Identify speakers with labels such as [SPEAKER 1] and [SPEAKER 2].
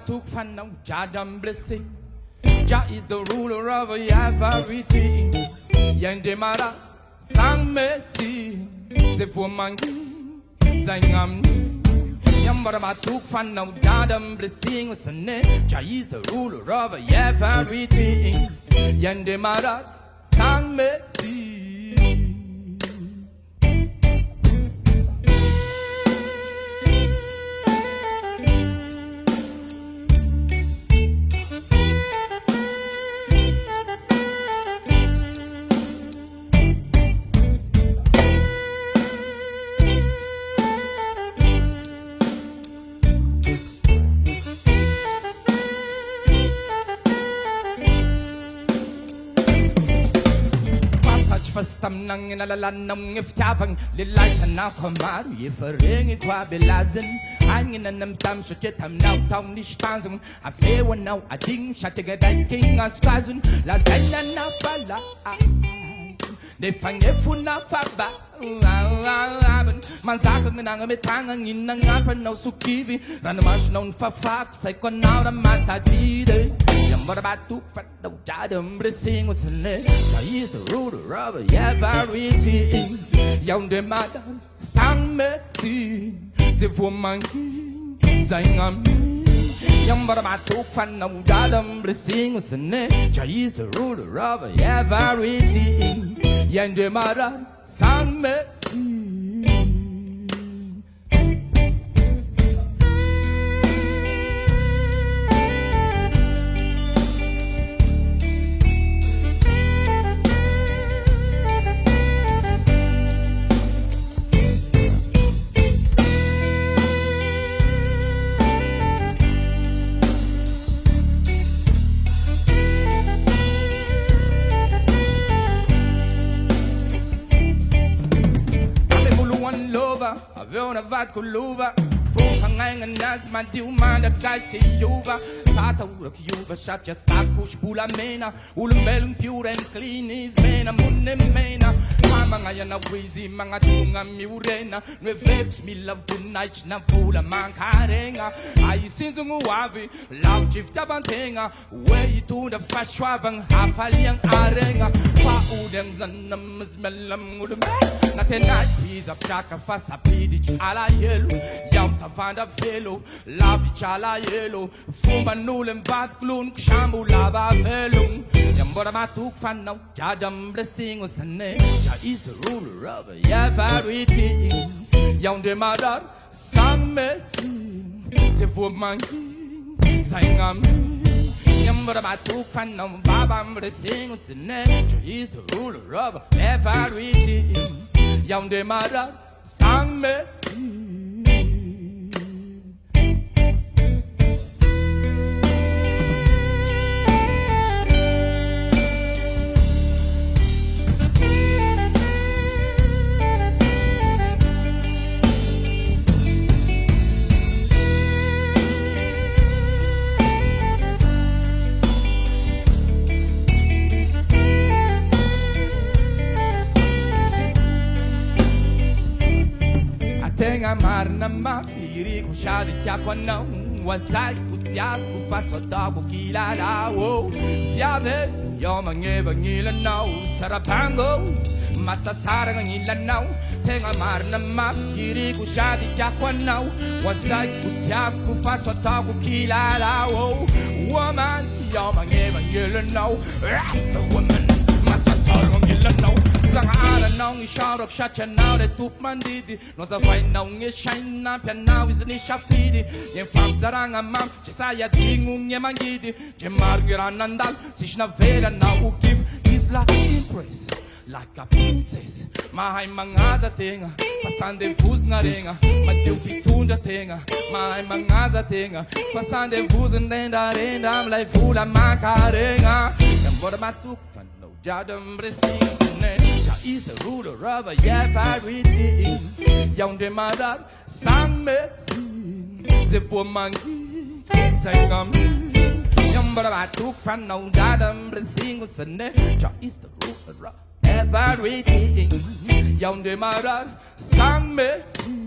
[SPEAKER 1] took fan now, Jadam blessing. Jah is the ruler of everything. Yandemara, sang mercy, the woman, Zangam. Yambara took fan now, Jadam blessing was a name. Jah is the ruler of everything. Yandemara, sang mercy. Fastam nang inalalan ng iftapang lilay na kamaru yifering ikwa belazin hangin na namtam sa chetam now tong nishtanzung a fewa now a ding shatigadai king as kazun la zana na pala de fangefu na faba man sakang nang amitang inang apan no sukivi ranamas non fafak say kon now na matadide Yambara batuk fat no jadam blessing was in it. Jah is the ruler of everything. Yonder mother sang mercy, the woman sang amen. Yambara batuk fat no jadam blessing was in it. Jah is the ruler of everything. Yonder mother sang mercy. Avona vat kuluva Fuhangang nas madiuma Dagsai si yuva Sata ura kyuva Shatya sakush pula mena Ulumbelung pure and clean is mena Munne mena Mama ngayon na wizi Mga tunga miurena Nwevex mi lavunach na fula Mangkarenga Ay sinzung uwavi Love chief tabantenga Way to the fashwavang Hafaliang arenga Paudeng zanam Smelam udame Natenai is a chaka fasa pidich ala yellow Yam tavanda fellow Lavi chala yellow Fuma nulem vat glun Kshambu lava velum Yambora matuk fan now Jadam blessing was a name Jah is the ruler of everything Yonder mother sang mercy Se woman sang amen Yambora matuk fan now Babam blessing was a name Jah is the ruler of everything Yonder mother sang mercy Tenga marna mafiri kushadi tiakwa na Wazai kutiafu kufaswa dabu kila lao Fiave yoma ngeva ngila nao Sarapango masasara ngila nao Tenga marna mafiri kushadi tiakwa na Wazai kutiafu kufaswa dabu kila lao Woman yoma ngeva ngila nao Rasta woman masasara ngila nao Zanga ara nong isharok shacha now de tup mandidi No za vai nong e shine na pia now is ni shafidi Yen fam zaranga mam che saya dingung ye mangidi Che margira nandal sishna vera na u give Isla in praise like a princess Mahai mangaza tenga Pasande fuz na renga Matiu pitunda tenga Mahai mangaza tenga Pasande fuz nenda renda Am lai fula makarenga Yambora matuk fan no jadam blessings Jah is the ruler of everything Yonder mother sang mercy The woman sang amen Yambara matuk fan no jadam blessings Jah is the ruler of everything Yonder mother sang mercy